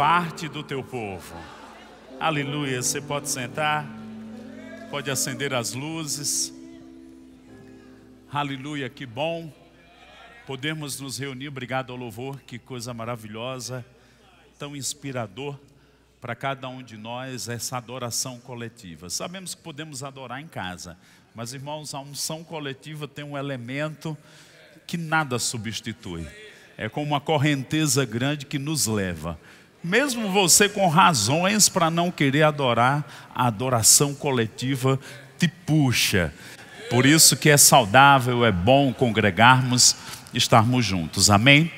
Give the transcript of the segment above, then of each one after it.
parte do teu povo. Aleluia. Você pode sentar, pode acender as luzes. Aleluia, que bom podermos nos reunir. Obrigado ao louvor, que coisa maravilhosa, tão inspirador para cada um de nós essa adoração coletiva. Sabemos que podemos adorar em casa, mas irmãos, a unção coletiva tem um elemento que nada substitui. É como uma correnteza grande que nos leva. Mesmo você com razões para não querer adorar, a adoração coletiva te puxa. Por isso que é saudável, é bom congregarmos, estarmos juntos. Amém?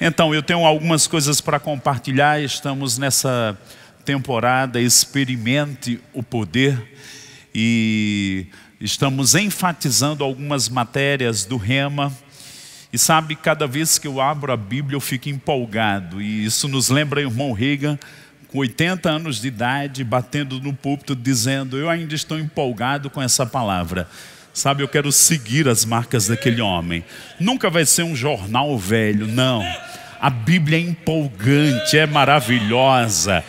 Então, eu tenho algumas coisas para compartilhar. Estamos nessa temporada Experimente o Poder e estamos enfatizando algumas matérias do Rema. E sabe, cada vez que eu abro a Bíblia eu fico empolgado. E isso nos lembra o irmão Reagan, com 80 anos de idade, batendo no púlpito, dizendo: eu ainda estou empolgado com essa palavra. Sabe, eu quero seguir as marcas daquele homem. Nunca vai ser um jornal velho, não. A Bíblia é empolgante, é maravilhosa.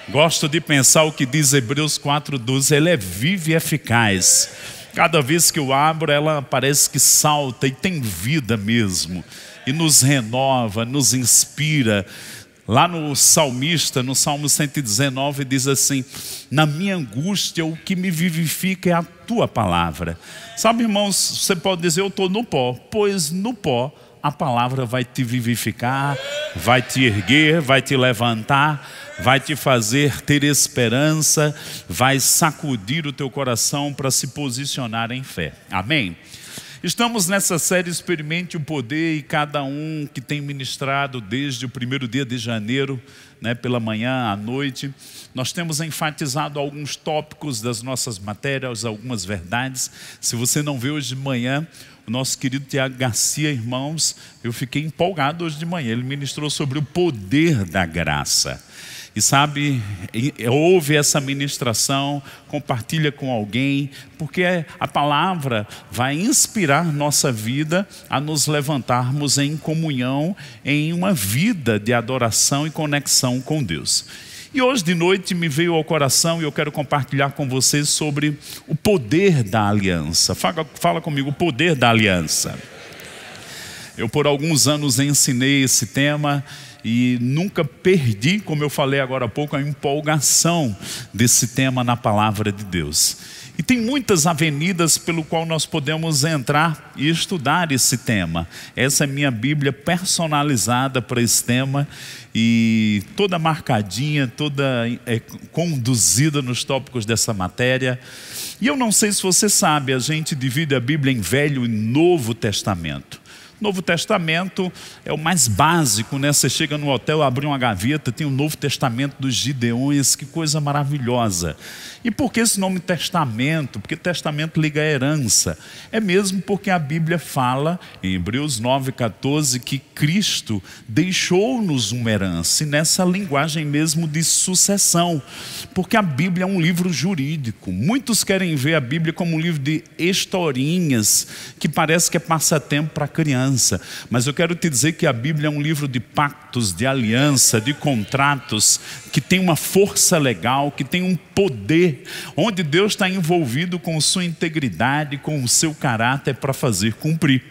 Gosto de pensar o que diz Hebreus 4:12, ela é viva e eficaz. Cada vez que eu abro, ela parece que salta e tem vida mesmo. E nos renova, nos inspira. Lá no salmista, no Salmo 119, diz assim: na minha angústia o que me vivifica é a tua palavra. Sabe, irmãos, você pode dizer: eu estou no pó. Pois no pó a palavra vai te vivificar, vai te erguer, vai te levantar, vai te fazer ter esperança, vai sacudir o teu coração para se posicionar em fé. Amém? Estamos nessa série Experimente o Poder, e cada um que tem ministrado desde o primeiro dia de janeiro, pela manhã à noite, nós temos enfatizado alguns tópicos das nossas matérias, algumas verdades. Se você não vê hoje de manhã, o nosso querido Tiago Garcia, irmãos, eu fiquei empolgado hoje de manhã. Ele ministrou sobre o poder da graça. E sabe, ouve essa ministração, compartilha com alguém, porque a palavra vai inspirar nossa vida a nos levantarmos em comunhão, em uma vida de adoração e conexão com Deus. E hoje de noite me veio ao coração e eu quero compartilhar com vocês sobre o poder da aliança. Fala comigo, o poder da aliança. Eu por alguns anos ensinei esse tema e nunca perdi, como eu falei agora há pouco, a empolgação desse tema na palavra de Deus. E tem muitas avenidas pelo qual nós podemos entrar e estudar esse tema. Essa é minha Bíblia personalizada para esse tema e toda marcadinha, toda conduzida nos tópicos dessa matéria. E eu não sei se você sabe, a gente divide a Bíblia em Velho e Novo Testamento. Novo Testamento é o mais básico, Você chega no hotel, abre uma gaveta, tem o Novo Testamento dos Gideões, que coisa maravilhosa. E por que esse nome testamento? Porque testamento liga a herança. É mesmo porque a Bíblia fala, em Hebreus 9:14, que Cristo deixou-nos uma herança, e nessa linguagem mesmo de sucessão. Porque a Bíblia é um livro jurídico. Muitos querem ver a Bíblia como um livro de historinhas, que parece que é passatempo para criança. Mas eu quero te dizer que a Bíblia é um livro de pactos, de aliança, de contratos, que tem uma força legal, que tem um poder, onde Deus está envolvido com sua integridade, com o seu caráter para fazer cumprir.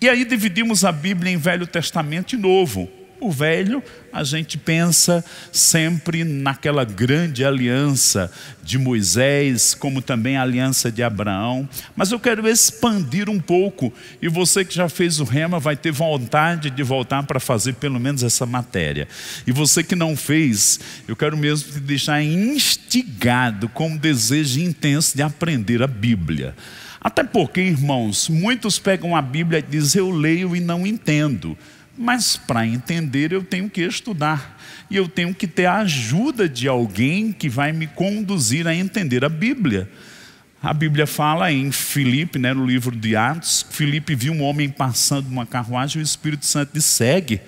E aí dividimos a Bíblia em Velho Testamento e Novo. O velho, a gente pensa sempre naquela grande aliança de Moisés, como também a aliança de Abraão. Mas eu quero expandir um pouco, e você que já fez o Rema vai ter vontade de voltar para fazer pelo menos essa matéria. E você que não fez, eu quero mesmo te deixar instigado com um desejo intenso de aprender a Bíblia. Até porque, irmãos, muitos pegam a Bíblia e dizem: eu leio e não entendo. Mas para entender eu tenho que estudar. E eu tenho que ter a ajuda de alguém que vai me conduzir a entender a Bíblia. A Bíblia fala em Filipe, no livro de Atos, Filipe viu um homem passando uma carruagem e o Espírito Santo disse: segue.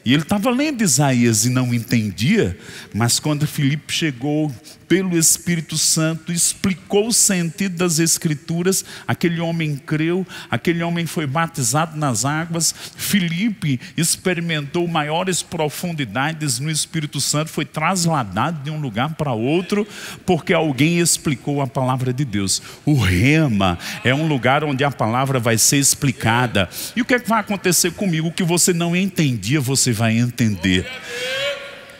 E ele estava lendo Isaías e não entendia, mas quando Filipe chegou pelo Espírito Santo, explicou o sentido das Escrituras. Aquele homem creu, aquele homem foi batizado nas águas. Filipe experimentou maiores profundidades no Espírito Santo, foi trasladado de um lugar para outro, porque alguém explicou a palavra de Deus. O rema é um lugar onde a palavra vai ser explicada. E o que é que vai acontecer comigo? O que você não entendia, você vai entender.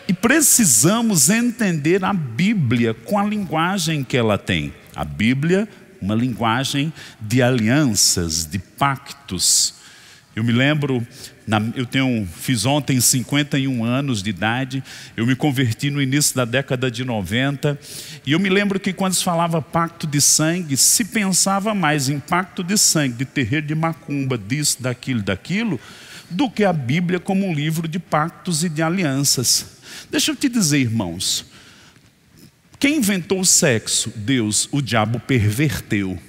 E precisamos entender a Bíblia com a linguagem que ela tem. A Bíblia, uma linguagem de alianças, de pactos. Eu me lembro, fiz ontem 51 anos de idade, eu me converti no início da década de 90, e eu me lembro que quando se falava pacto de sangue, se pensava mais em pacto de sangue, de terreiro de macumba, disso, daquilo, do que a Bíblia como um livro de pactos e de alianças. Deixa eu te dizer, irmãos, quem inventou o sexo? Deus. O diabo perverteu.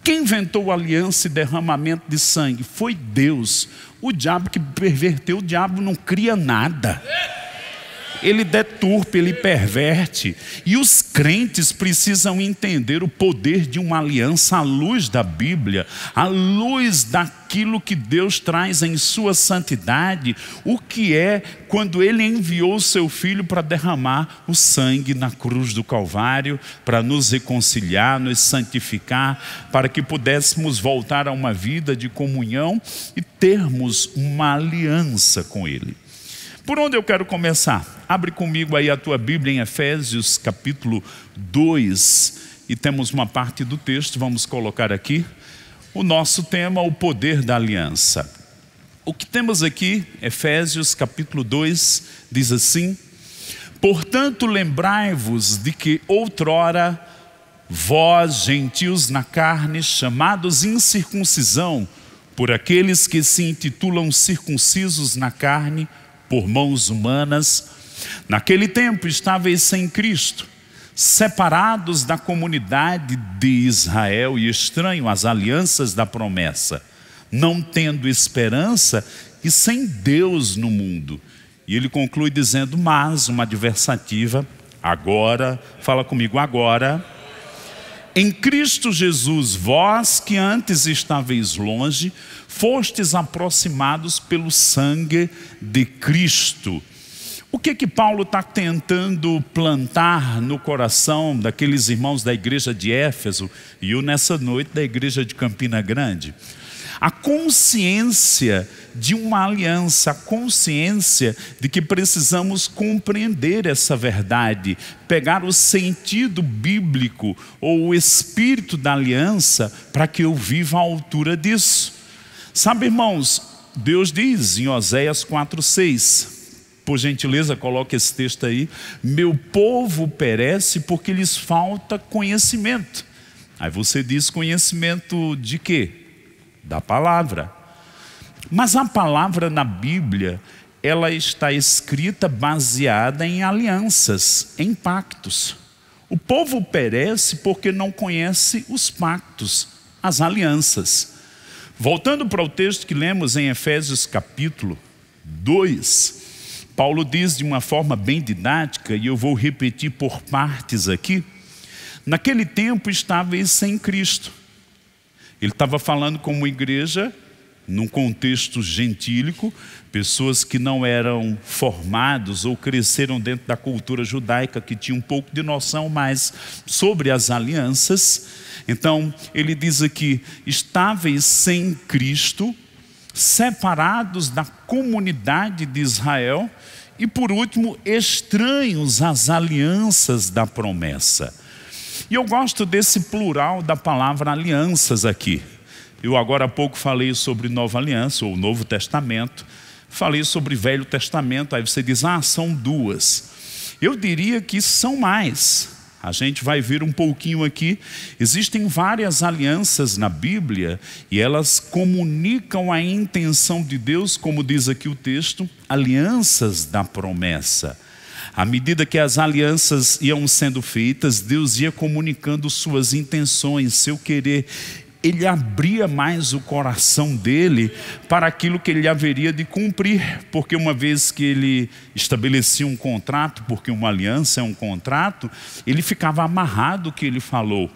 Quem inventou a aliança e derramamento de sangue? Foi Deus. O diabo que perverteu. O diabo não cria nada. Ele deturpa, ele perverte. E os crentes precisam entender o poder de uma aliança à luz da Bíblia, à luz daquilo que Deus traz em sua santidade, o que é quando Ele enviou o seu Filho para derramar o sangue na cruz do Calvário, para nos reconciliar, nos santificar, para que pudéssemos voltar a uma vida de comunhão e termos uma aliança com Ele. Por onde eu quero começar? Abre comigo aí a tua Bíblia em Efésios capítulo 2, e temos uma parte do texto, vamos colocar aqui. O nosso tema, o poder da aliança. O que temos aqui, Efésios capítulo 2, diz assim: portanto, lembrai-vos de que outrora vós, gentios na carne, chamados incircuncisão, por aqueles que se intitulam circuncisos na carne, por mãos humanas, naquele tempo estáveis sem Cristo, separados da comunidade de Israel e estranhos às alianças da promessa, não tendo esperança e sem Deus no mundo. E ele conclui dizendo, mas, uma adversativa, agora, fala comigo, agora, em Cristo Jesus, vós que antes estáveis longe, fostes aproximados pelo sangue de Cristo. O que Paulo está tentando plantar no coração daqueles irmãos da igreja de Éfeso e eu nessa noite da igreja de Campina Grande? A consciência de uma aliança, a consciência de que precisamos compreender essa verdade, pegar o sentido bíblico ou o espírito da aliança para que eu viva à altura disso. Sabe, irmãos, Deus diz em Oséias 4:6, por gentileza coloque esse texto aí, meu povo perece porque lhes falta conhecimento. Aí você diz conhecimento de quê? Da palavra. Mas a palavra na Bíblia, ela está escrita baseada em alianças, em pactos. O povo perece porque não conhece os pactos, as alianças. Voltando para o texto que lemos em Efésios capítulo 2, Paulo diz de uma forma bem didática, e eu vou repetir por partes aqui, naquele tempo estáveis sem Cristo. Ele estava falando com uma igreja, num contexto gentílico, pessoas que não eram formados ou cresceram dentro da cultura judaica, que tinham um pouco de noção mais sobre as alianças. Então, ele diz aqui, estáveis sem Cristo, separados da comunidade de Israel e, por último, estranhos às alianças da promessa. E eu gosto desse plural da palavra alianças aqui. Eu agora há pouco falei sobre Nova Aliança, ou Novo Testamento. Falei sobre Velho Testamento, aí você diz, são duas. Eu diria que são mais. A gente vai ver um pouquinho aqui. Existem várias alianças na Bíblia e elas comunicam a intenção de Deus, como diz aqui o texto, alianças da promessa. À medida que as alianças iam sendo feitas, Deus ia comunicando suas intenções, seu querer. ele abria mais o coração dele para aquilo que ele haveria de cumprir, porque uma vez que ele estabelecia um contrato, porque uma aliança é um contrato, ele ficava amarrado ao que ele falou,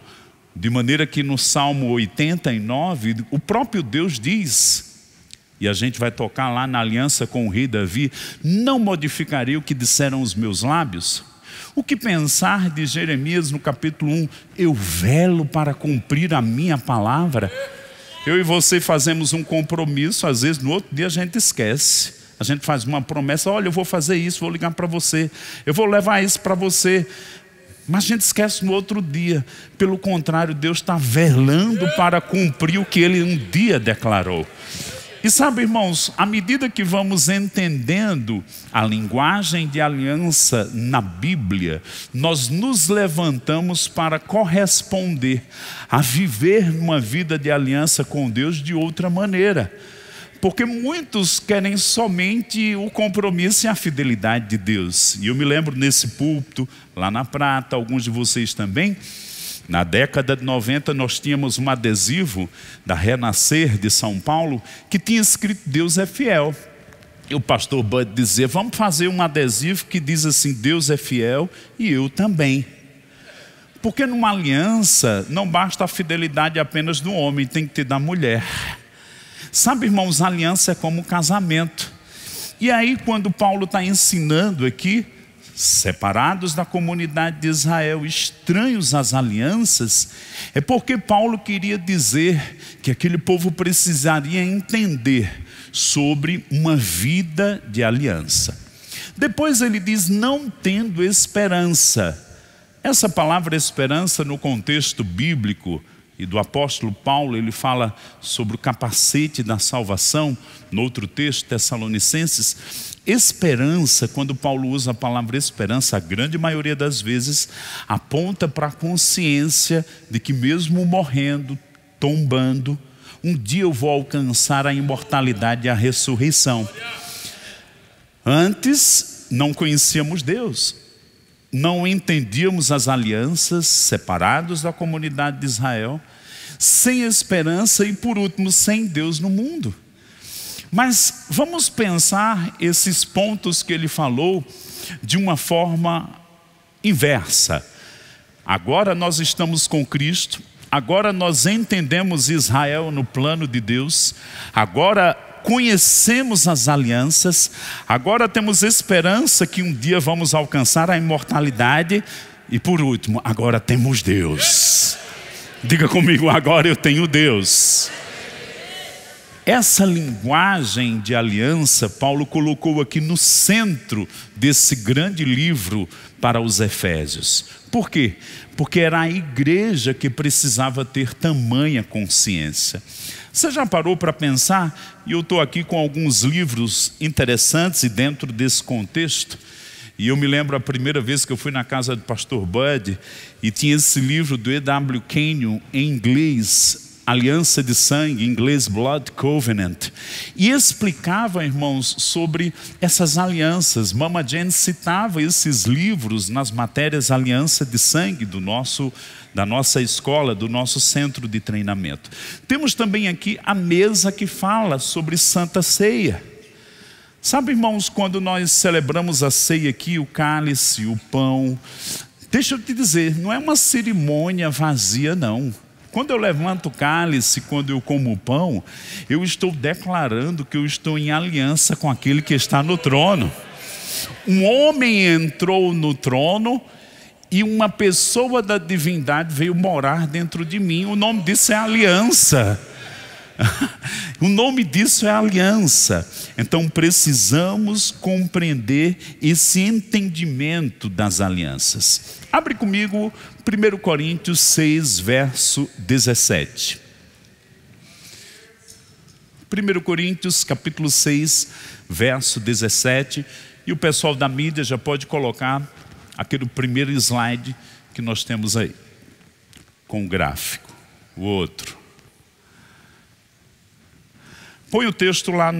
de maneira que no Salmo 89, o próprio Deus diz, e a gente vai tocar lá na aliança com o rei Davi: não modificarei o que disseram os meus lábios. O que pensar de Jeremias no capítulo 1? Eu velo para cumprir a minha palavra. Eu e você fazemos um compromisso, às vezes no outro dia a gente esquece. A gente faz uma promessa: olha, eu vou fazer isso, vou ligar para você, eu vou levar isso para você. Mas a gente esquece no outro dia. Pelo contrário, Deus está velando para cumprir o que Ele um dia declarou. E sabe, irmãos, à medida que vamos entendendo a linguagem de aliança na Bíblia, nós nos levantamos para corresponder, a viver uma vida de aliança com Deus de outra maneira. Porque muitos querem somente o compromisso e a fidelidade de Deus. E eu me lembro nesse púlpito, lá na Prata, alguns de vocês também, na década de 90 nós tínhamos um adesivo da Renascer de São Paulo que tinha escrito Deus é fiel. E o pastor Bud dizia: vamos fazer um adesivo que diz assim: Deus é fiel e eu também. Porque numa aliança não basta a fidelidade apenas do homem, tem que ter da mulher. Sabe, irmãos, a aliança é como um casamento. E aí quando Paulo está ensinando aqui, separados da comunidade de Israel, estranhos às alianças, é porque Paulo queria dizer que aquele povo precisaria entender sobre uma vida de aliança. Depois ele diz: não tendo esperança. Essa palavra esperança, no contexto bíblico e do apóstolo Paulo, ele fala sobre o capacete da salvação. No outro texto, Tessalonicenses, esperança, quando Paulo usa a palavra esperança, a grande maioria das vezes aponta para a consciência de que mesmo morrendo, tombando, um dia eu vou alcançar a imortalidade e a ressurreição. Antes não conhecíamos Deus, não entendíamos as alianças, separados da comunidade de Israel, sem esperança e por último sem Deus no mundo. Mas vamos pensar esses pontos que ele falou de uma forma inversa. Agora nós estamos com Cristo, agora nós entendemos Israel no plano de Deus, agora conhecemos as alianças, agora temos esperança que um dia vamos alcançar a imortalidade e por último, agora temos Deus. Diga comigo: agora eu tenho Deus. Essa linguagem de aliança, Paulo colocou aqui no centro desse grande livro para os Efésios. Por quê? Porque era a igreja que precisava ter tamanha consciência. Você já parou para pensar? E eu estou aqui com alguns livros interessantes e dentro desse contexto. E eu me lembro a primeira vez que eu fui na casa do pastor Bud e tinha esse livro do E.W. Kenyon em inglês, Aliança de Sangue, em inglês Blood Covenant, e explicava, irmãos, sobre essas alianças. Mama Jane citava esses livros nas matérias Aliança de Sangue da nossa escola, do nosso centro de treinamento. Temos também aqui a mesa que fala sobre Santa Ceia. Sabe, irmãos, quando nós celebramos a ceia aqui, o cálice, o pão, deixa eu te dizer, não é uma cerimônia vazia não. Quando eu levanto o cálice, quando eu como o pão, eu estou declarando que eu estou em aliança com aquele que está no trono. Um homem entrou no trono e uma pessoa da divindade veio morar dentro de mim. O nome disso é aliança. O nome disso é aliança. Então precisamos compreender esse entendimento das alianças. Abre comigo 1 Coríntios 6, verso 17. 1 Coríntios capítulo 6, verso 17. E o pessoal da mídia já pode colocar aquele primeiro slide que nós temos aí, com o gráfico. O outro. Põe o texto lá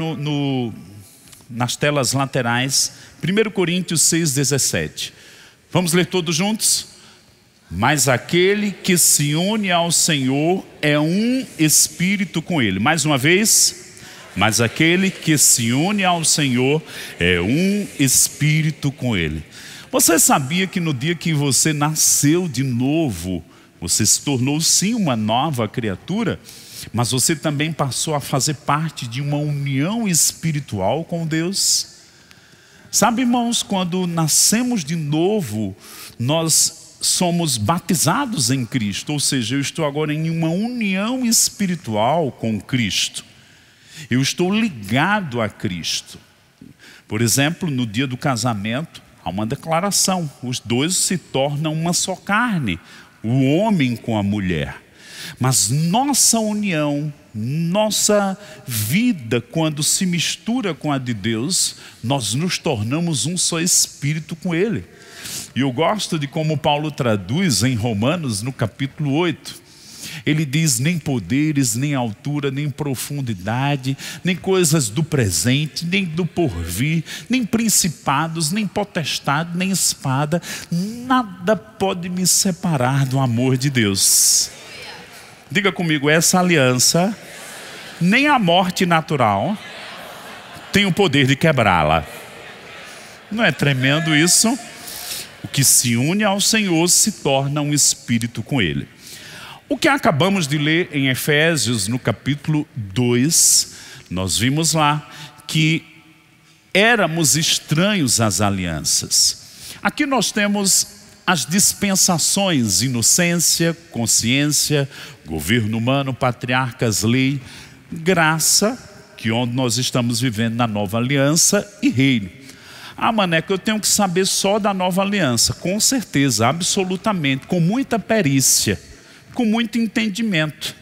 nas telas laterais, 1 Coríntios 6, 17. Vamos ler todos juntos? Mas aquele que se une ao Senhor é um espírito com Ele. Mais uma vez. Mas aquele que se une ao Senhor é um espírito com Ele. Você sabia que no dia que você nasceu de novo, você se tornou sim uma nova criatura, mas você também passou a fazer parte de uma união espiritual com Deus? Sabe, irmãos, quando nascemos de novo, nós somos batizados em Cristo, ou seja, eu estou agora em uma união espiritual com Cristo. Eu estou ligado a Cristo. Por exemplo, no dia do casamento, há uma declaração: os dois se tornam uma só carne, o homem com a mulher. Mas nossa união, nossa vida, quando se mistura com a de Deus, nós nos tornamos um só espírito com Ele. E eu gosto de como Paulo traduz em Romanos, no capítulo 8. Ele diz: nem poderes, nem altura, nem profundidade, nem coisas do presente, nem do porvir, nem principados, nem potestade, nem espada, nada pode me separar do amor de Deus. Diga comigo, essa aliança, nem a morte natural tem o poder de quebrá-la. Não é tremendo isso? O que se une ao Senhor se torna um espírito com Ele. O que acabamos de ler em Efésios, no capítulo 2, nós vimos lá que éramos estranhos às alianças. Aqui nós temos as dispensações: inocência, consciência, governo humano, patriarcas, lei, graça, que onde nós estamos vivendo na nova aliança, e reino. Ah, Maneco, eu tenho que saber só da nova aliança. Com certeza, absolutamente, com muita perícia, com muito entendimento.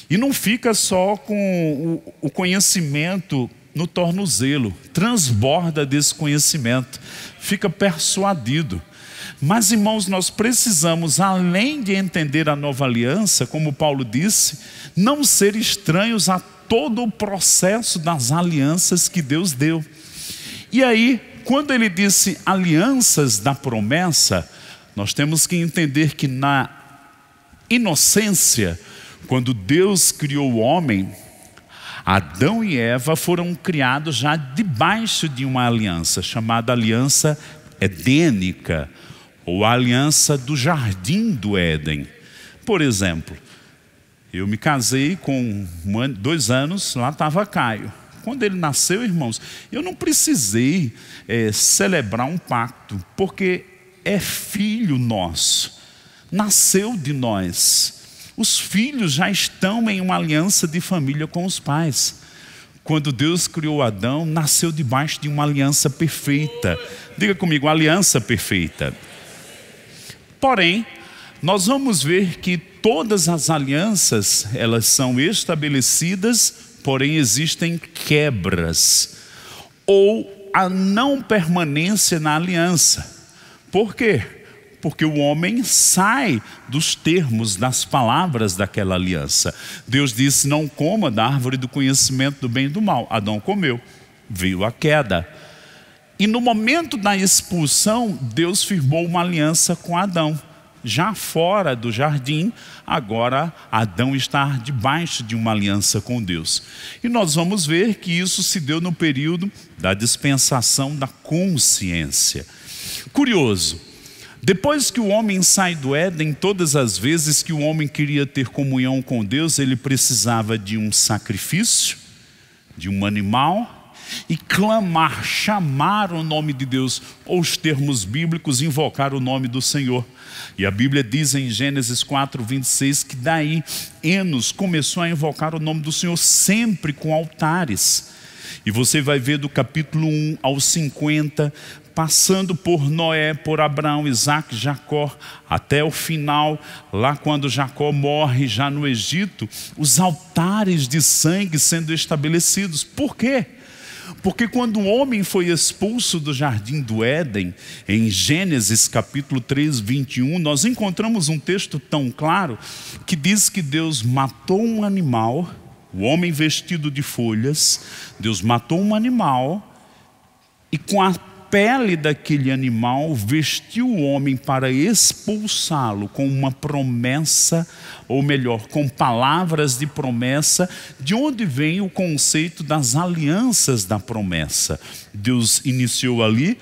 E não fica só com o conhecimento no tornozelo, transborda desse conhecimento, fica persuadido. Mas, irmãos, nós precisamos, além de entender a nova aliança, como Paulo disse, não ser estranhos a todo o processo das alianças que Deus deu. E aí, quando ele disse alianças da promessa, nós temos que entender que na inocência, quando Deus criou o homem, Adão e Eva foram criados já debaixo de uma aliança, chamada aliança edênica, ou a aliança do jardim do Éden. Por exemplo, eu me casei com 2 anos, lá estava Caio. Quando ele nasceu, irmãos, eu não precisei celebrar um pacto, porque é filho nosso, nasceu de nós. Os filhos já estão em uma aliança de família com os pais. Quando Deus criou Adão, nasceu debaixo de uma aliança perfeita. Diga comigo, aliança perfeita. Porém, nós vamos ver que todas as alianças, elas são estabelecidas, porém existem quebras, ou a não permanência na aliança. Por quê? Porque o homem sai dos termos, das palavras daquela aliança. Deus disse: não coma da árvore do conhecimento do bem e do mal. Adão comeu, veio a queda. E no momento da expulsão, Deus firmou uma aliança com Adão. Já fora do jardim, agora Adão está debaixo de uma aliança com Deus. E nós vamos ver que isso se deu no período da dispensação da consciência. Curioso, depois que o homem sai do Éden, todas as vezes que o homem queria ter comunhão com Deus, ele precisava de um sacrifício, de um animal, e clamar, chamar o nome de Deus, ou os termos bíblicos, invocar o nome do Senhor. E a Bíblia diz em Gênesis 4:26 que daí Enos começou a invocar o nome do Senhor sempre com altares. E você vai ver do capítulo 1 ao 50, passando por Noé, por Abraão, Isaac, Jacó, até o final, lá quando Jacó morre já no Egito, os altares de sangue sendo estabelecidos. Por quê? Porque quando o homem foi expulso do jardim do Éden, em Gênesis capítulo 3, 21, nós encontramos um texto tão claro que diz que Deus matou um animal, o homem vestido de folhas, Deus matou um animal e com a pele daquele animal, vestiu o homem para expulsá-lo com uma promessa, ou melhor, com palavras de promessa, de onde vem o conceito das alianças da promessa. Deus iniciou ali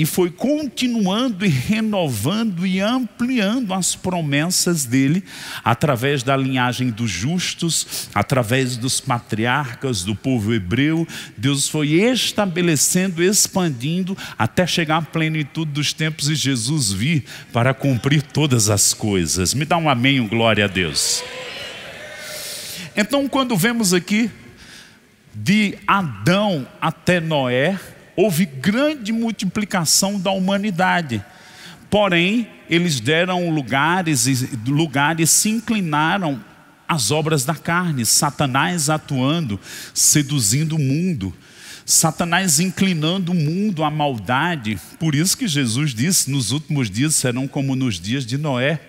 e foi continuando e renovando e ampliando as promessas dele, através da linhagem dos justos, através dos patriarcas, do povo hebreu. Deus foi estabelecendo, expandindo, até chegar à plenitude dos tempos e Jesus vir para cumprir todas as coisas. Me dá um amém, um glória a Deus. Então, quando vemos aqui, de Adão até Noé, houve grande multiplicação da humanidade. Porém, eles deram lugares e se inclinaram às obras da carne. Satanás atuando, seduzindo o mundo. Satanás inclinando o mundo à maldade. Por isso que Jesus disse, nos últimos dias serão como nos dias de Noé.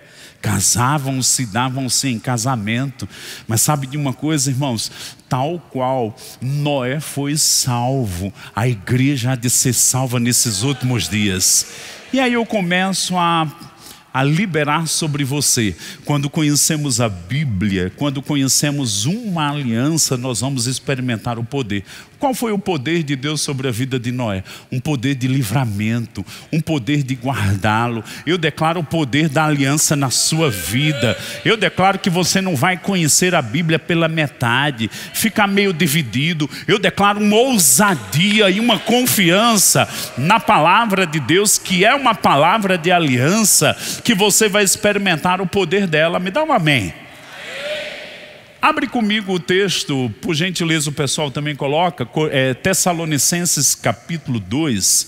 Casavam-se, davam-se em casamento. Mas sabe de uma coisa, irmãos? Tal qual Noé foi salvo, a igreja há de ser salva nesses últimos dias. E aí eu começo a liberar sobre você. Quando conhecemos a Bíblia, quando conhecemos uma aliança, nós vamos experimentar o poder. Qual foi o poder de Deus sobre a vida de Noé? Um poder de livramento, um poder de guardá-lo. Eu declaro o poder da aliança na sua vida. Eu declaro que você não vai conhecer a Bíblia pela metade, ficar meio dividido. Eu declaro uma ousadia e uma confiança na palavra de Deus, que é uma palavra de aliança, que você vai experimentar o poder dela. Me dá um amém. Abre comigo o texto, por gentileza, o pessoal também coloca, Tessalonicenses capítulo 2,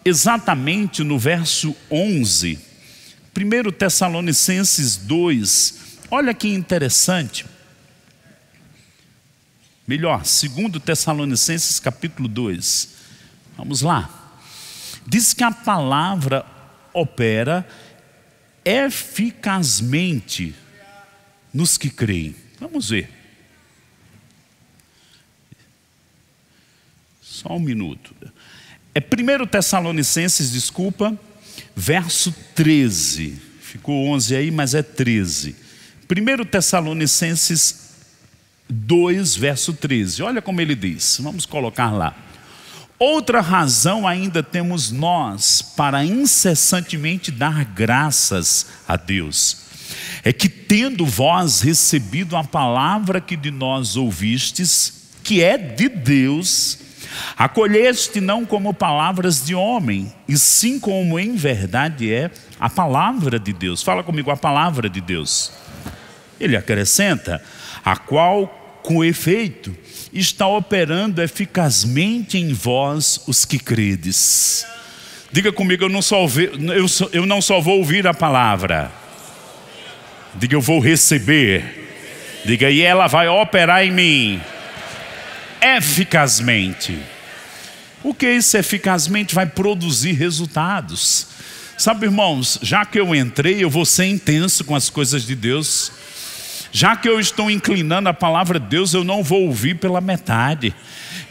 exatamente no verso 11. 1 Tessalonicenses 2, olha que interessante. Melhor, 2 Tessalonicenses capítulo 2, vamos lá. Diz que a palavra opera eficazmente nos que creem. Vamos ver. Só um minuto. É 1 Tessalonicenses, desculpa, verso 13. Ficou 11 aí, mas é 13. 1 Tessalonicenses 2, verso 13. Olha como ele diz. Vamos colocar lá. Outra razão ainda temos nós para incessantemente dar graças a Deus. É que tendo vós recebido a palavra que de nós ouvistes, que é de Deus, acolheste não como palavras de homem, e sim como em verdade é a palavra de Deus. Fala comigo, a palavra de Deus. Ele acrescenta, a qual com efeito está operando eficazmente em vós os que credes. Diga comigo, eu não só vou ouvir a palavra. Diga, eu vou receber. Diga, e ela vai operar em mim eficazmente. O que é isso eficazmente? Vai produzir resultados. Sabe, irmãos, já que eu entrei, eu vou ser intenso com as coisas de Deus. Já que eu estou inclinando a palavra de Deus, eu não vou ouvir pela metade.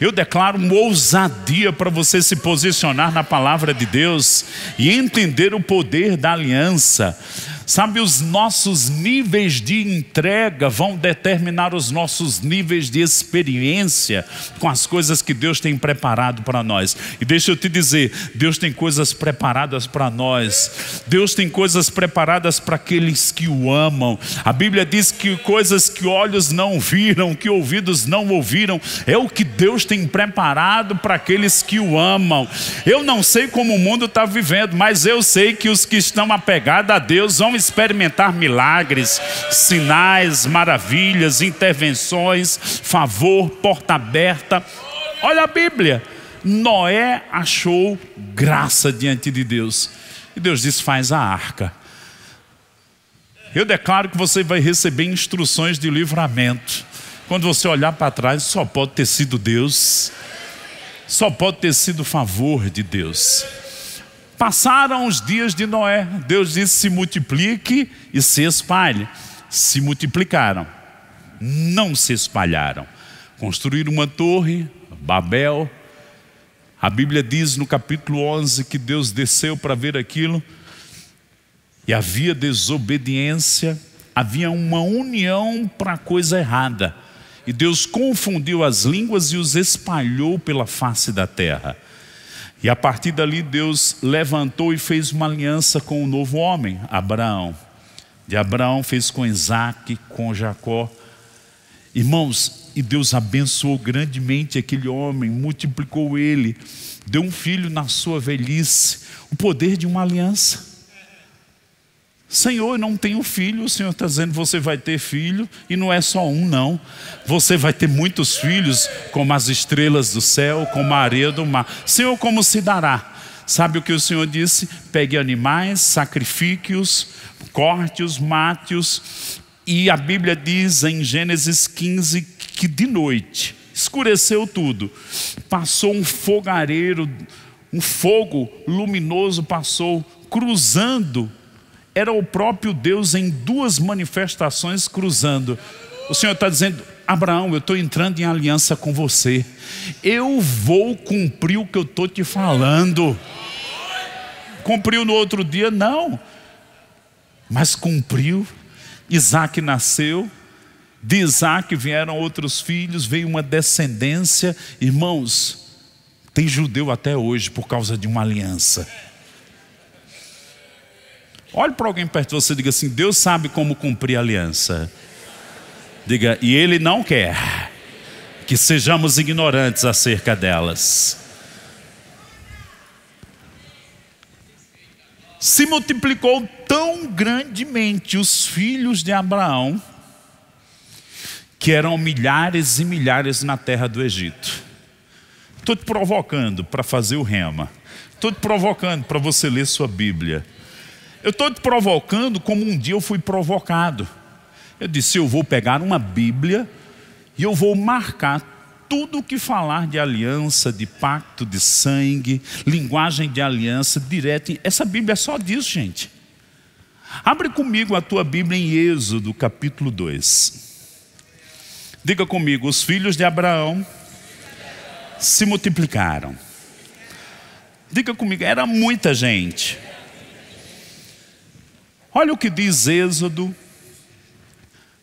Eu declaro uma ousadia para você se posicionar na palavra de Deus e entender o poder da aliança. Sabe, os nossos níveis de entrega vão determinar os nossos níveis de experiência com as coisas que Deus tem preparado para nós. E deixa eu te dizer, Deus tem coisas preparadas para nós. Deus tem coisas preparadas para aqueles que o amam. A Bíblia diz que coisas que olhos não viram, que ouvidos não ouviram, é o que Deus tem preparado para aqueles que o amam. Eu não sei como o mundo está vivendo, mas eu sei que os que estão apegados a Deus vão experimentar milagres, sinais, maravilhas, intervenções, favor, porta aberta. Olha a Bíblia, Noé achou graça diante de Deus e Deus disse, faz a arca. Eu declaro que você vai receber instruções de livramento. Quando você olhar para trás, só pode ter sido Deus, só pode ter sido favor de Deus. Passaram os dias de Noé, Deus disse, se multiplique e se espalhe. Se multiplicaram, não se espalharam. Construíram uma torre, Babel, A Bíblia diz no capítulo 11 que Deus desceu para ver aquilo e havia desobediência, havia uma união para a coisa errada. E Deus confundiu as línguas e os espalhou pela face da terra. E a partir dali Deus levantou e fez uma aliança com o novo homem, Abraão. De Abraão fez com Isaac, com Jacó. Irmãos, e Deus abençoou grandemente aquele homem, multiplicou ele, deu um filho na sua velhice, o poder de uma aliança. Senhor, eu não tenho filho. O Senhor está dizendo, você vai ter filho. E não é só um, não. Você vai ter muitos filhos, como as estrelas do céu, como a areia do mar. Senhor, como se dará? Sabe o que o Senhor disse? Pegue animais, sacrifique-os, corte-os, mate-os. E a Bíblia diz em Gênesis 15 que de noite escureceu tudo. Passou um fogareiro, um fogo luminoso passou cruzando. Era o próprio Deus em duas manifestações cruzando. O Senhor está dizendo, Abraão, eu estou entrando em aliança com você. Eu vou cumprir o que eu estou te falando. Cumpriu no outro dia? Não. Mas cumpriu. Isaac nasceu. De Isaac vieram outros filhos, veio uma descendência. Irmãos, tem judeu até hoje por causa de uma aliança. Olhe para alguém perto de você e diga assim, Deus sabe como cumprir a aliança. Diga, e Ele não quer que sejamos ignorantes acerca delas. Se multiplicou tão grandemente os filhos de Abraão, que eram milhares e milhares na terra do Egito. Estou te provocando para fazer o rema. Estou te provocando para você ler sua Bíblia. Eu estou te provocando como um dia eu fui provocado. Eu disse, eu vou pegar uma Bíblia e eu vou marcar tudo que falar de aliança, de pacto, de sangue, linguagem de aliança, direto. Essa Bíblia é só disso, gente. Abre comigo a tua Bíblia em Êxodo, capítulo 2. Diga comigo, os filhos de Abraão se multiplicaram. Diga comigo, era muita gente. Olha o que diz Êxodo,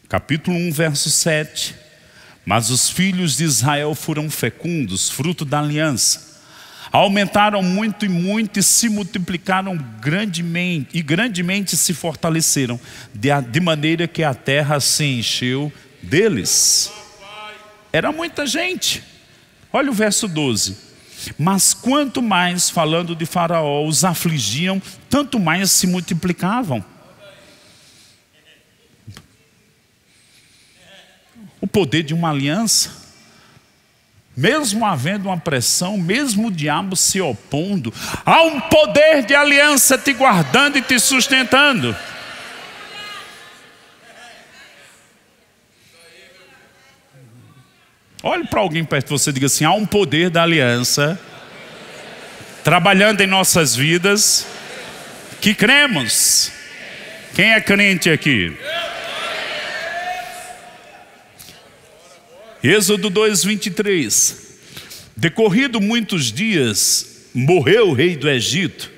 capítulo 1, verso 7. Mas os filhos de Israel foram fecundos, fruto da aliança. Aumentaram muito e muito e se multiplicaram grandemente, e grandemente se fortaleceram, de maneira que a terra se encheu deles. Era muita gente. Olha o verso 12. Mas quanto mais, falando de Faraó, os afligiam, tanto mais se multiplicavam. O poder de uma aliança, mesmo havendo uma pressão, mesmo o diabo se opondo, há um poder de aliança te guardando e te sustentando. Olhe para alguém perto de você e diga assim, há um poder da aliança trabalhando em nossas vidas que cremos. Quem é crente aqui? Êxodo 2, 23. Decorrido muitos dias, morreu o rei do Egito.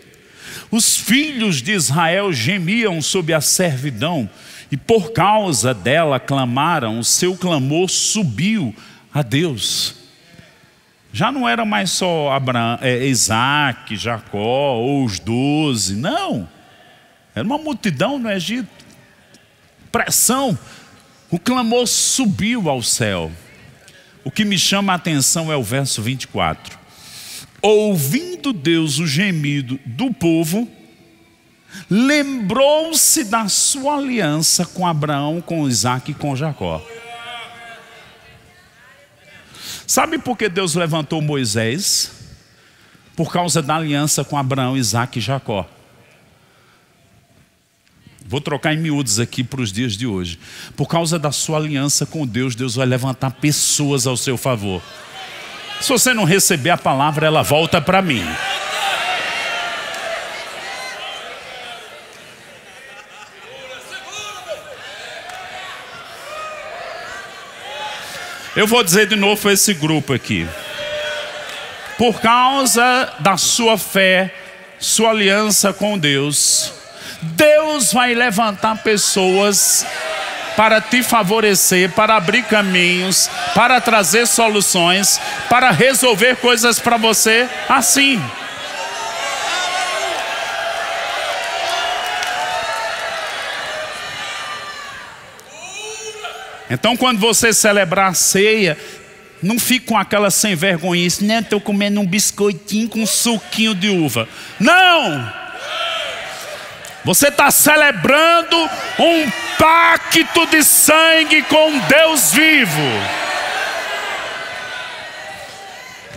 Os filhos de Israel gemiam sob a servidão e por causa dela clamaram. O seu clamor subiu a Deus. Já não era mais só Isaac, Jacó ou os 12, não. Era uma multidão no Egito. Pressão. O clamor subiu ao céu. O que me chama a atenção é o verso 24. Ouvindo Deus o gemido do povo, lembrou-se da sua aliança com Abraão, com Isaac e com Jacó. Sabe por que Deus levantou Moisés? Por causa da aliança com Abraão, Isaac e Jacó. Vou trocar em miúdos aqui para os dias de hoje. Por causa da sua aliança com Deus, Deus vai levantar pessoas ao seu favor. Se você não receber a palavra, ela volta para mim. Eu vou dizer de novo para esse grupo aqui. por causa da sua fé, sua aliança com Deus, Deus vai levantar pessoas para te favorecer, para abrir caminhos, para trazer soluções, para resolver coisas para você assim. Então, quando você celebrar a ceia, não fique com aquela sem vergonhice, né? Estou comendo um biscoitinho com um suquinho de uva. Não! Você está celebrando um pacto de sangue com Deus vivo,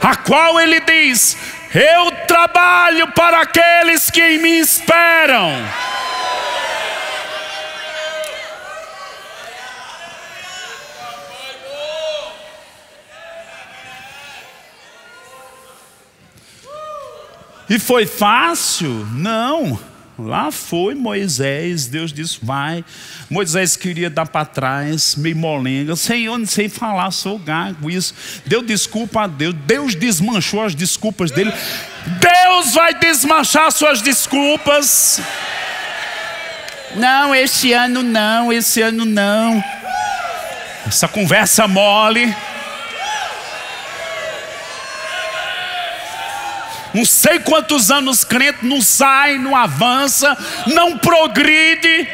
a qual Ele diz: eu trabalho para aqueles que em mim esperam. E foi fácil? Não. Lá foi Moisés, Deus disse vai. Moisés queria dar para trás, meio molenga. Senhor, não sei falar, sou gago, isso. Deu desculpa a Deus, Deus desmanchou as desculpas dele. Deus vai desmanchar suas desculpas. Não, esse ano não, esse ano não. Essa conversa mole. Não sei quantos anos crente não sai, não avança, não progride.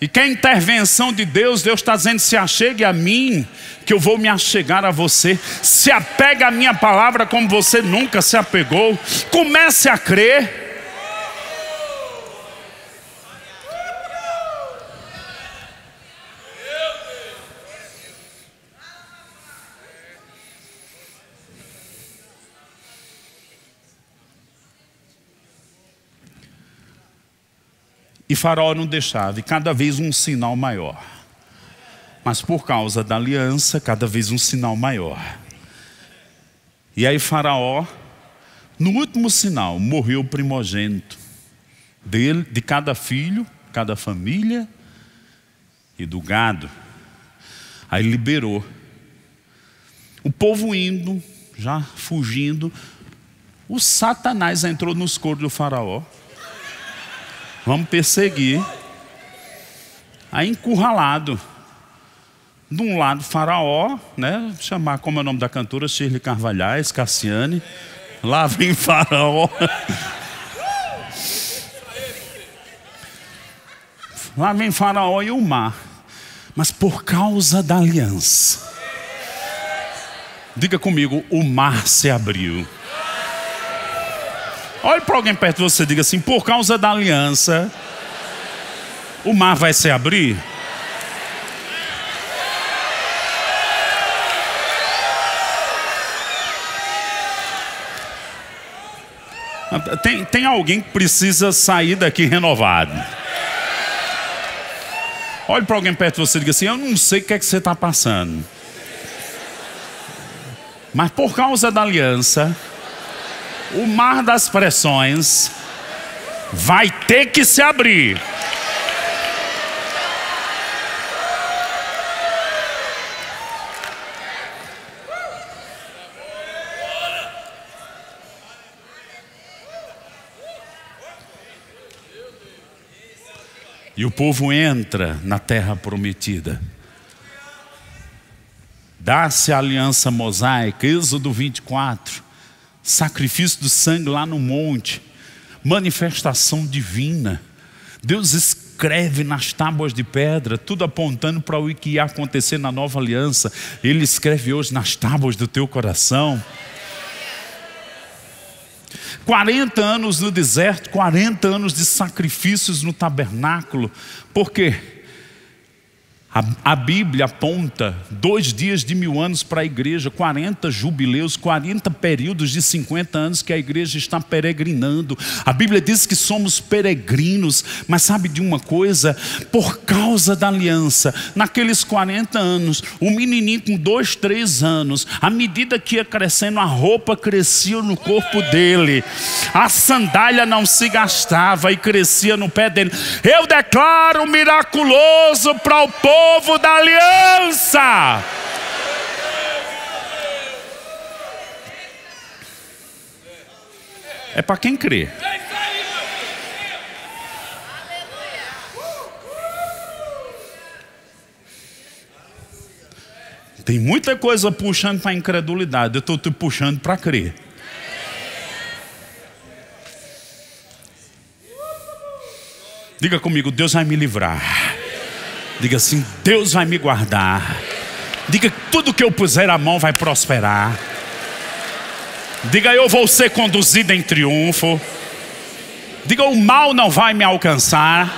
E que a intervenção de Deus, Deus está dizendo: se achegue a mim, que eu vou me achegar a você. Se apega à minha palavra como você nunca se apegou. Comece a crer. E Faraó não deixava, e cada vez um sinal maior. Mas por causa da aliança, cada vez um sinal maior. E aí Faraó, no último sinal, morreu o primogênito dele, de cada filho, cada família e do gado. Aí liberou. O povo indo, já fugindo, o Satanás entrou nos coros do Faraó. Vamos perseguir. Aí encurralado. De um lado Faraó, né? Chamar, como é o nome da cantora? Shirley Carvalhais, Cassiane. Lá vem Faraó. Lá vem Faraó e o mar. Mas por causa da aliança. Diga comigo, o mar se abriu. Olhe para alguém perto de você e diga assim: por causa da aliança, o mar vai se abrir. Tem alguém que precisa sair daqui renovado. Olhe para alguém perto de você e diga assim: eu não sei o que é que você está passando, mas por causa da aliança, o mar das pressões vai ter que se abrir. E o povo entra na terra prometida. Dá-se a aliança mosaica, Êxodo 24. Sacrifício do sangue lá no monte, manifestação divina. Deus escreve nas tábuas de pedra, tudo apontando para o que ia acontecer na nova aliança. Ele escreve hoje nas tábuas do teu coração. 40 anos no deserto, 40 anos de sacrifícios no tabernáculo. Por quê? A Bíblia aponta 2 dias de 1000 anos para a igreja, 40 jubileus, 40 períodos de 50 anos que a igreja está peregrinando. A Bíblia diz que somos peregrinos, mas sabe de uma coisa? Por causa da aliança, naqueles 40 anos, o menininho com 2, 3 anos, à medida que ia crescendo, a roupa crescia no corpo dele, a sandália não se gastava e crescia no pé dele. Eu declaro miraculoso para o povo da aliança. É para quem crê. Tem muita coisa puxando para a incredulidade. Eu estou te puxando para crer. Diga comigo, Deus vai me livrar. Diga assim, Deus vai me guardar. Diga que tudo que eu puser a mão vai prosperar. Diga, eu vou ser conduzido em triunfo. Diga, o mal não vai me alcançar.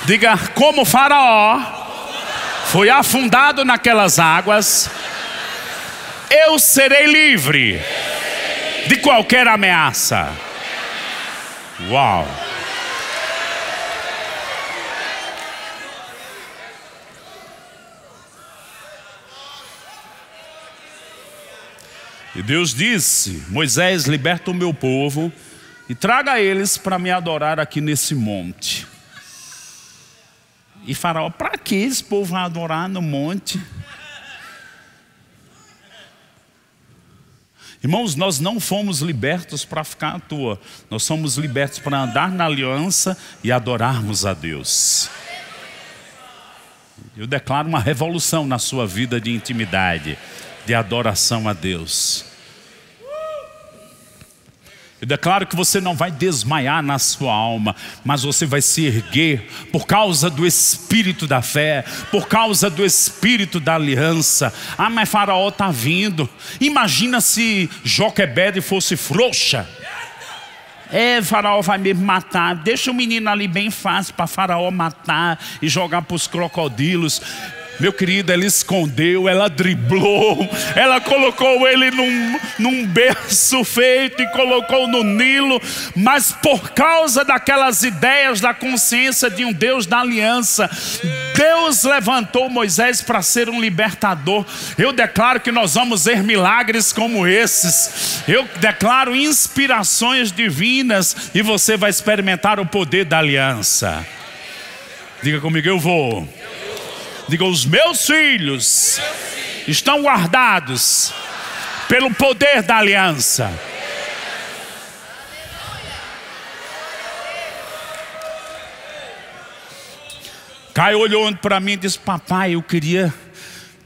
Diga, como Faraó foi afundado naquelas águas, eu serei livre de qualquer ameaça. Uau! E Deus disse: Moisés, liberta o meu povo e traga eles para me adorar aqui nesse monte. E Faraó, para que esse povo vai adorar no monte? Irmãos, nós não fomos libertos para ficar à toa. Nós somos libertos para andar na aliança e adorarmos a Deus. Eu declaro uma revolução na sua vida de intimidade, de adoração a Deus. Eu declaro que você não vai desmaiar na sua alma, mas você vai se erguer por causa do espírito da fé, por causa do espírito da aliança. Ah, mas Faraó está vindo. Imagina se Joquebede fosse frouxa. Faraó vai me matar. Deixa o menino ali bem fácil para Faraó matar e jogar para os crocodilos. Meu querido, ela escondeu, ela driblou, ela colocou ele num berço feito e colocou no Nilo. Mas por causa daquelas ideias da consciência de um Deus da aliança, Deus levantou Moisés para ser um libertador. Eu declaro que nós vamos ver milagres como esses. Eu declaro inspirações divinas e você vai experimentar o poder da aliança. Diga comigo, eu vou. Diga, os meus filhos estão guardados pelo poder da aliança. Caio olhou para mim e disse: papai, eu queria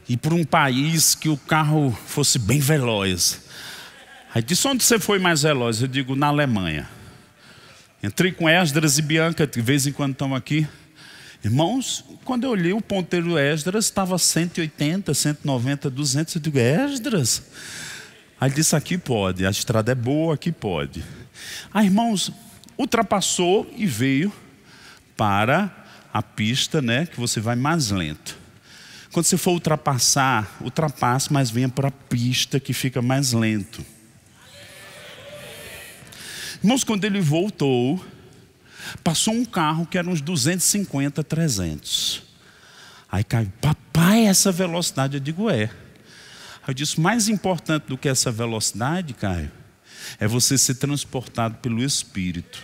ir para um país que o carro fosse bem veloz. Aí disse: onde você foi mais veloz? Eu digo: na Alemanha. Entrei com Esdras e Bianca, de vez em quando estão aqui. Irmãos, quando eu olhei o ponteiro Esdras, estava 180, 190, 200. Eu digo: Esdras? Aí ele disse: aqui pode, a estrada é boa, aqui pode. Aí, irmãos, ultrapassou e veio para a pista, né, que você vai mais lento. Quando você for ultrapassar, ultrapasse, mas venha para a pista que fica mais lento. Irmãos, quando ele voltou, passou um carro que era uns 250, 300. Aí Caio: papai, essa velocidade? Eu digo: é. Aí eu disse: mais importante do que essa velocidade, Caio, é você ser transportado pelo Espírito.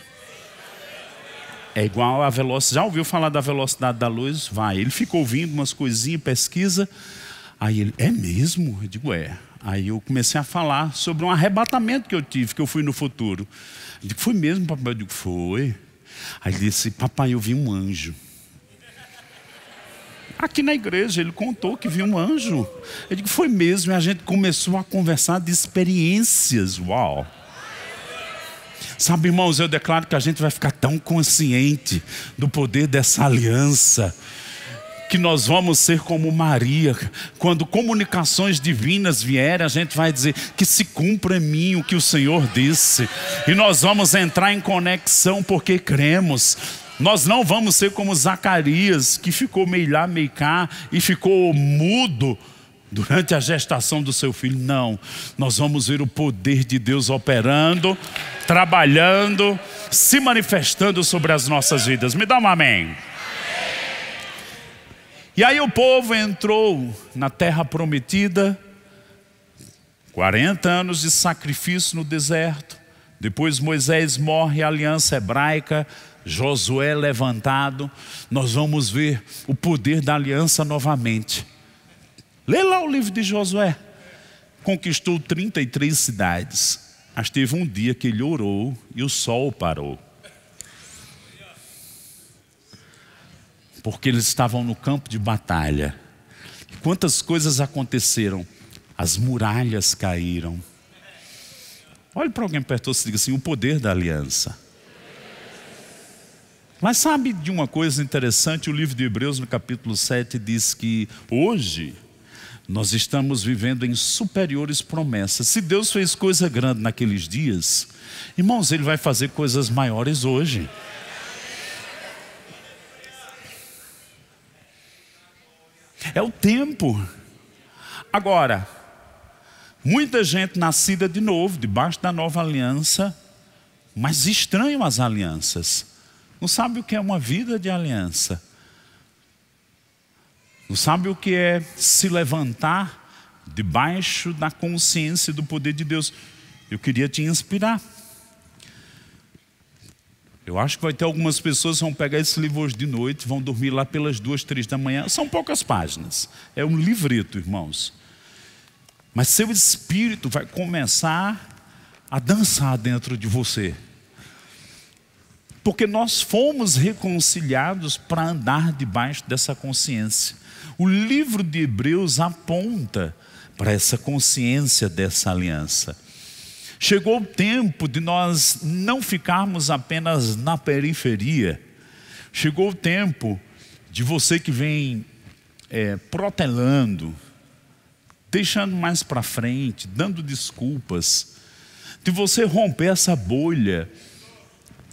É igual a velocidade. Já ouviu falar da velocidade da luz? Vai. Ele ficou ouvindo umas coisinhas, pesquisa. Aí ele: é mesmo? Eu digo: é. Aí eu comecei a falar sobre um arrebatamento que eu tive, que eu fui no futuro. Eu digo: foi mesmo, papai? Eu digo: foi. Aí ele disse: papai, eu vi um anjo. Aqui na igreja ele contou que viu um anjo. Eu digo: foi mesmo. E a gente começou a conversar de experiências. Uau! Sabe, irmãos, eu declaro que a gente vai ficar tão consciente do poder dessa aliança, que nós vamos ser como Maria. Quando comunicações divinas vierem, a gente vai dizer: que se cumpra em mim o que o Senhor disse. E nós vamos entrar em conexão porque cremos. Nós não vamos ser como Zacarias, que ficou meio lá, meio cá, e ficou mudo durante a gestação do seu filho. Não, nós vamos ver o poder de Deus operando, trabalhando, se manifestando sobre as nossas vidas. Me dá um amém. E aí o povo entrou na terra prometida, 40 anos de sacrifício no deserto. Depois Moisés morre, a aliança hebraica, Josué levantado. Nós vamos ver o poder da aliança novamente. Lê lá o livro de Josué. Conquistou 33 cidades. Mas teve um dia que ele orou e o sol parou. Porque eles estavam no campo de batalha. Quantas coisas aconteceram? As muralhas caíram. Olhe para alguém perto e diga assim: o poder da aliança. Mas sabe de uma coisa interessante? O livro de Hebreus, no capítulo 7, diz que hoje nós estamos vivendo em superiores promessas. Se Deus fez coisa grande naqueles dias, irmãos, Ele vai fazer coisas maiores hoje. É o tempo. Agora, muita gente nascida de novo, debaixo da nova aliança, mas estranham as alianças. Não sabe o que é uma vida de aliança. Não sabe o que é se levantar debaixo da consciência do poder de Deus. Eu queria te inspirar. Eu acho que vai ter algumas pessoas que vão pegar esse livro hoje de noite, vão dormir lá pelas 2, 3 da manhã. São poucas páginas. É um livreto, irmãos. Mas seu espírito vai começar a dançar dentro de você. Porque nós fomos reconciliados para andar debaixo dessa consciência. O livro de Hebreus aponta para essa consciência dessa aliança. Chegou o tempo de nós não ficarmos apenas na periferia. Chegou o tempo de você que vem protelando, deixando mais para frente, dando desculpas, de você romper essa bolha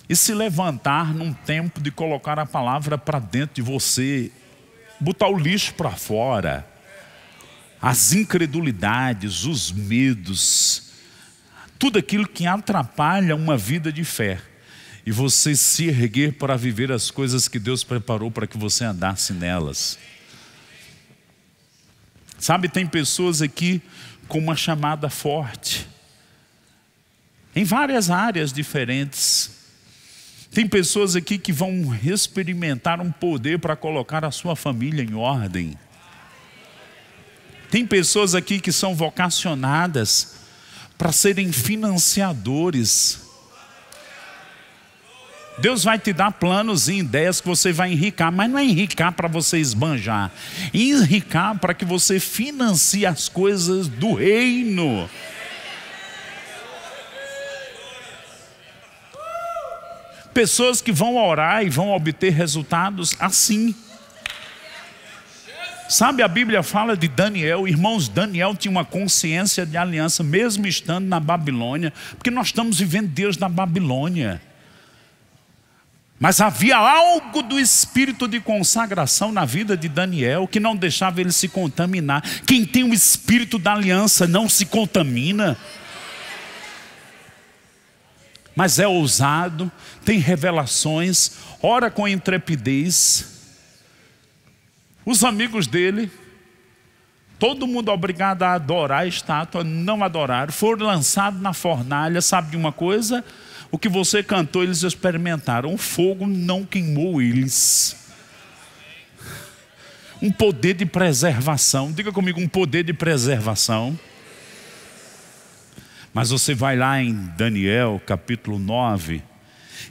e se levantar num tempo de colocar a palavra para dentro de você, botar o lixo para fora, as incredulidades, os medos, tudo aquilo que atrapalha uma vida de fé, e você se erguer para viver as coisas que Deus preparou para que você andasse nelas. Sabe, tem pessoas aqui com uma chamada forte, em várias áreas diferentes. Tem pessoas aqui que vão experimentar um poder para colocar a sua família em ordem. Tem pessoas aqui que são vocacionadas para serem financiadores. Deus vai te dar planos e ideias que você vai enricar, mas não é enricar para você esbanjar, enricar para que você financie as coisas do reino. Pessoas que vão orar e vão obter resultados assim. Sabe, a Bíblia fala de Daniel. Irmãos, Daniel tinha uma consciência de aliança, mesmo estando na Babilônia, porque nós estamos vivendo Deus na Babilônia. Mas havia algo do espírito de consagração na vida de Daniel, que não deixava ele se contaminar. Quem tem o espírito da aliança não se contamina, mas é ousado, tem revelações, ora com intrepidez. Os amigos dele, todo mundo obrigado a adorar a estátua, não adoraram, foram lançados na fornalha. Sabe de uma coisa? O que você cantou, eles experimentaram. O fogo não queimou eles. Um poder de preservação. Diga comigo, um poder de preservação. Mas você vai lá em Daniel, capítulo 9,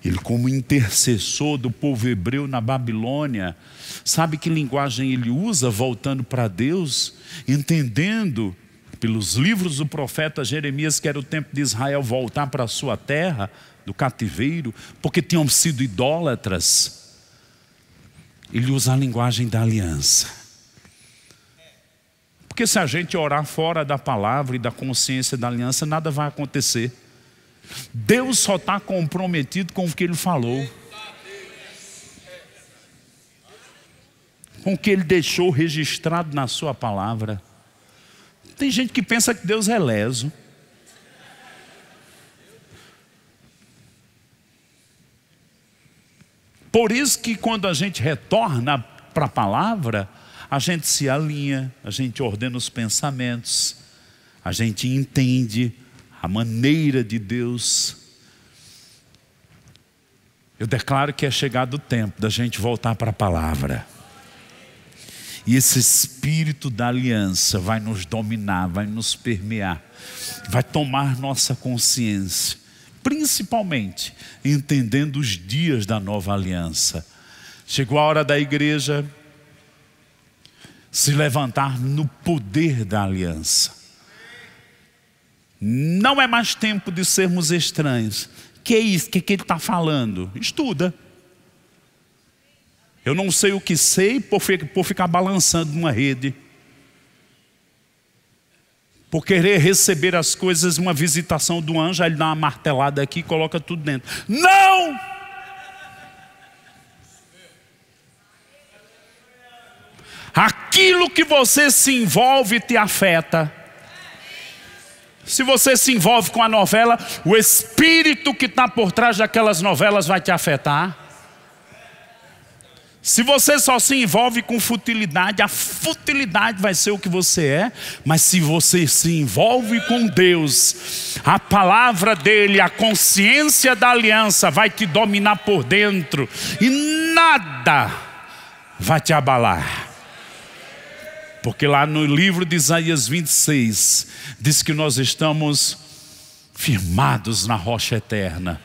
ele como intercessor do povo hebreu na Babilônia, sabe que linguagem ele usa voltando para Deus? Entendendo pelos livros do profeta Jeremias que era o tempo de Israel voltar para a sua terra, do cativeiro, porque tinham sido idólatras. Ele usa a linguagem da aliança. Porque se a gente orar fora da palavra e da consciência da aliança, nada vai acontecer. Deus só está comprometido com o que Ele falou, com o que Ele deixou registrado na sua palavra. Tem gente que pensa que Deus é leso. Por isso que quando a gente retorna para a palavra, a gente se alinha, a gente ordena os pensamentos, a gente entende a maneira de Deus. Eu declaro que é chegado o tempo da gente voltar para a palavra E esse espírito da aliança vai nos dominar, vai nos permear, vai tomar nossa consciência, principalmente entendendo os dias da nova aliança. Chegou a hora da igreja se levantar no poder da aliança. Não é mais tempo de sermos estranhos. Que é isso? Que ele está falando? Estuda. Eu não sei o que sei por ficar balançando numa rede, por querer receber as coisas, uma visitação do anjo, aí ele dá uma martelada aqui e coloca tudo dentro. Não! Aquilo que você se envolve te afeta. Se você se envolve com a novela, o espírito que está por trás daquelas novelas vai te afetar. Se você só se envolve com futilidade, a futilidade vai ser o que você é. Mas se você se envolve com Deus, a palavra dele, a consciência da aliança vai te dominar por dentro. E nada vai te abalar. Porque lá no livro de Isaías 26, diz que nós estamos firmados na rocha eterna.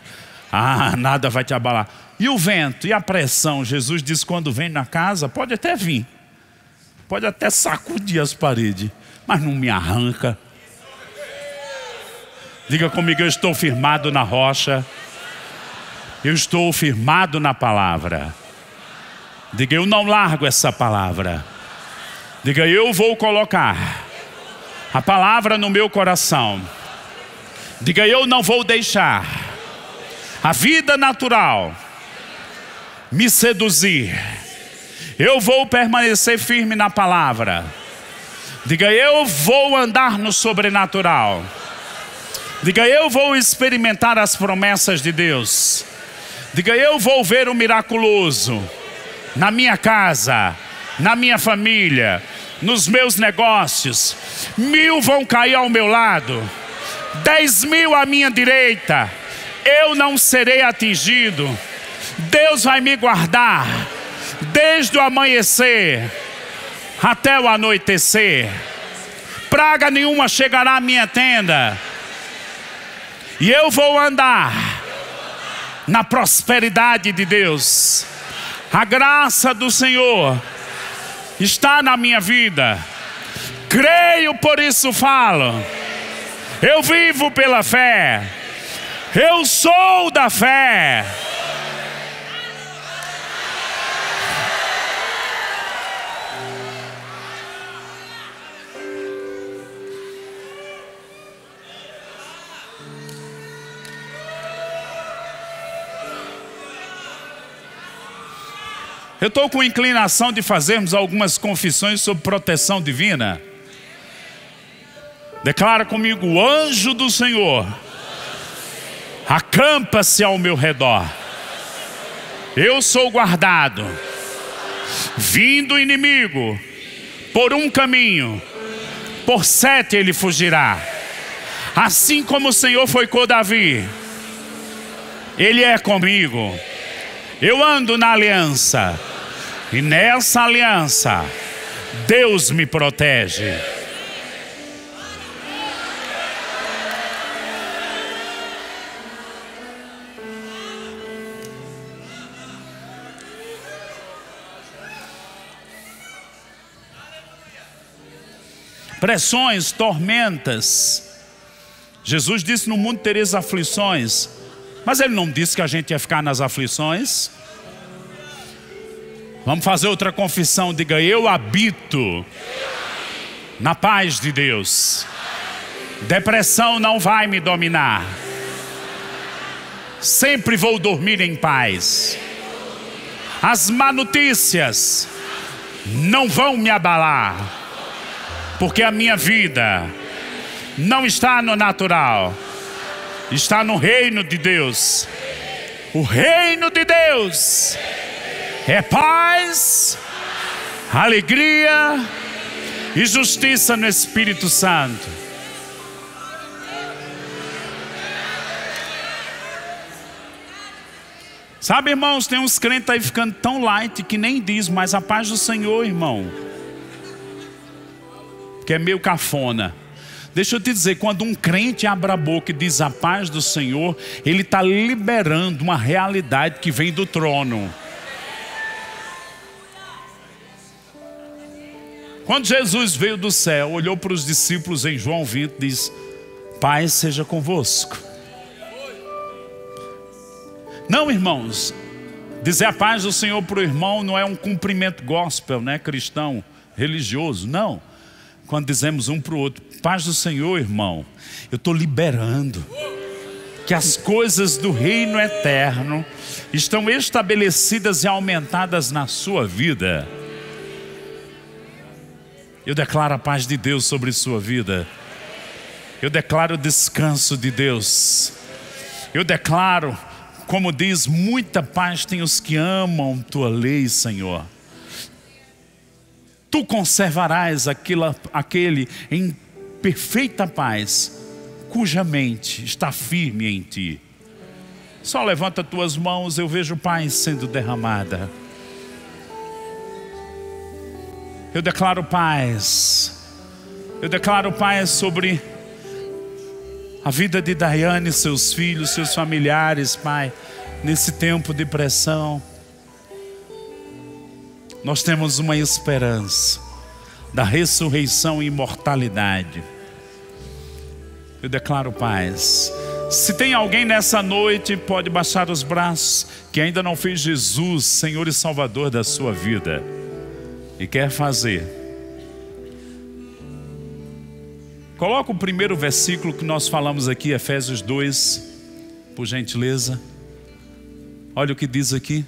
Nada vai te abalar. E o vento e a pressão, Jesus diz, quando vem na casa, pode até vir, pode até sacudir as paredes, mas não me arranca. Diga comigo, eu estou firmado na rocha, eu estou firmado na palavra. Diga, eu não largo essa palavra. Diga, eu vou colocar a palavra no meu coração. Diga, eu não vou deixar a vida natural me seduzir. Eu vou permanecer firme na palavra. Diga, eu vou andar no sobrenatural. Diga, eu vou experimentar as promessas de Deus. Diga, eu vou ver o miraculoso na minha casa, na minha família, nos meus negócios. 1000 vão cair ao meu lado, 10.000 à minha direita. Eu não serei atingido. Deus vai me guardar desde o amanhecer até o anoitecer. Praga nenhuma chegará à minha tenda. E eu vou andar na prosperidade de Deus. A graça do Senhor está na minha vida. Creio, por isso falo. Eu vivo pela fé. Eu sou da fé. Eu estou com inclinação de fazermos algumas confissões sobre proteção divina. Declara comigo, o anjo do Senhor acampa-se ao meu redor. Eu sou guardado. Vindo o inimigo por um caminho, por 7 ele fugirá. Assim como o Senhor foi com Davi, ele é comigo. Eu ando na aliança. E nessa aliança, Deus me protege. Pressões, tormentas. Jesus disse, no mundo tereis aflições. Mas ele não disse que a gente ia ficar nas aflições. Vamos fazer outra confissão. Diga, eu habito na paz de Deus. Depressão não vai me dominar. Sempre vou dormir em paz. As má notícias não vão me abalar, porque a minha vida não está no natural, está no reino de Deus. O reino de Deus é paz, alegria e justiça no Espírito Santo. Sabe, irmãos, tem uns crentes aí ficando tão light que nem diz, mas a paz do Senhor, irmão. que é meio cafona. Deixa eu te dizer, quando um crente abre a boca e diz a paz do Senhor, ele está liberando uma realidade que vem do trono. Quando Jesus veio do céu, olhou para os discípulos em João 20 e diz: paz seja convosco. Não, irmãos, dizer a paz do Senhor para o irmão não é um cumprimento gospel, né, cristão, religioso, não. Quando dizemos um para o outro, paz do Senhor, irmão, eu estou liberando que as coisas do reino eterno estão estabelecidas e aumentadas na sua vida. Eu declaro a paz de Deus sobre sua vida. Eu declaro o descanso de Deus. Eu declaro, como diz, muita paz tem os que amam tua lei, Senhor. Tu conservarás aquele em perfeita paz, cuja mente está firme em ti. Só levanta tuas mãos, eu vejo paz sendo derramada. Eu declaro paz. Eu declaro paz sobre a vida de Daiane, seus filhos, seus familiares, Pai, nesse tempo de pressão. Nós temos uma esperança da ressurreição e imortalidade. Eu declaro paz. Se tem alguém nessa noite, pode baixar os braços, que ainda não fez Jesus Senhor e Salvador da sua vida e quer fazer. Coloca o primeiro versículo que nós falamos aqui, Efésios 2, por gentileza. Olha o que diz aqui.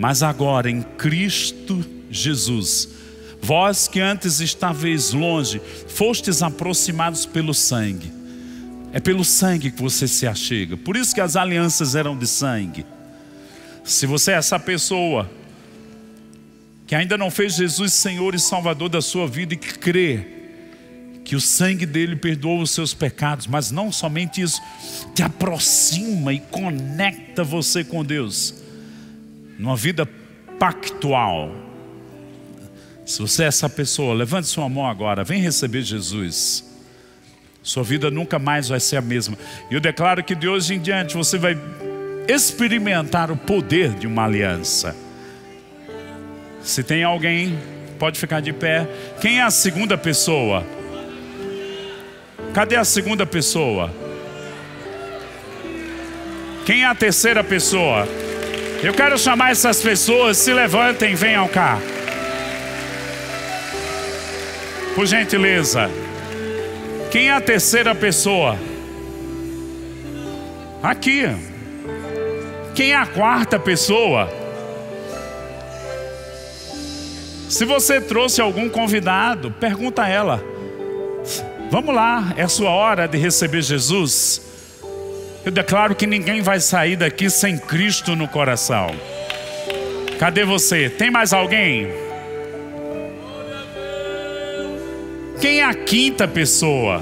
Mas agora em Cristo Jesus, vós que antes estáveis longe, fostes aproximados pelo sangue. É pelo sangue que você se achega. Por isso que as alianças eram de sangue. Se você é essa pessoa que ainda não fez Jesus Senhor e Salvador da sua vida e que crê que o sangue dele perdoa os seus pecados, mas não somente isso, te aproxima e conecta você com Deus numa vida pactual. Se você é essa pessoa, levante sua mão agora, vem receber Jesus. Sua vida nunca mais vai ser a mesma. E eu declaro que de hoje em diante você vai experimentar o poder de uma aliança. Se tem alguém, pode ficar de pé. Quem é a segunda pessoa? Cadê a segunda pessoa? Quem é a terceira pessoa? Eu quero chamar essas pessoas, se levantem, venham cá. Por gentileza. Quem é a terceira pessoa? Aqui. Quem é a quarta pessoa? Se você trouxe algum convidado, pergunta a ela. Vamos lá, é a sua hora de receber Jesus. Eu declaro que ninguém vai sair daqui sem Cristo no coração. Cadê você? Tem mais alguém? Quem é a quinta pessoa?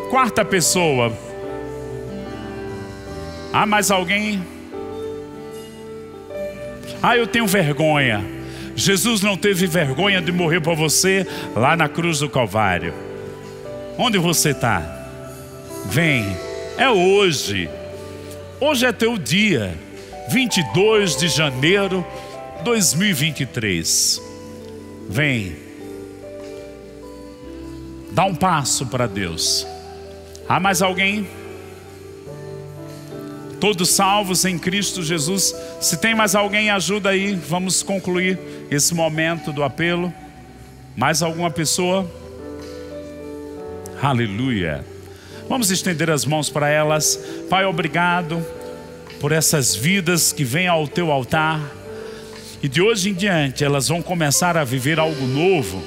Quarta pessoa? Há mais alguém? Eu tenho vergonha. Jesus não teve vergonha de morrer por você lá na cruz do Calvário. Onde você está? Vem, é hoje. Hoje é teu dia, 22 de janeiro de 2023. Vem. Dá um passo para Deus. Há mais alguém? Todos salvos em Cristo Jesus. Se tem mais alguém, ajuda aí. Vamos concluir esse momento do apelo. Mais alguma pessoa? Aleluia. Vamos estender as mãos para elas. Pai, obrigado por essas vidas que vêm ao teu altar. E de hoje em diante elas vão começar a viver algo novo.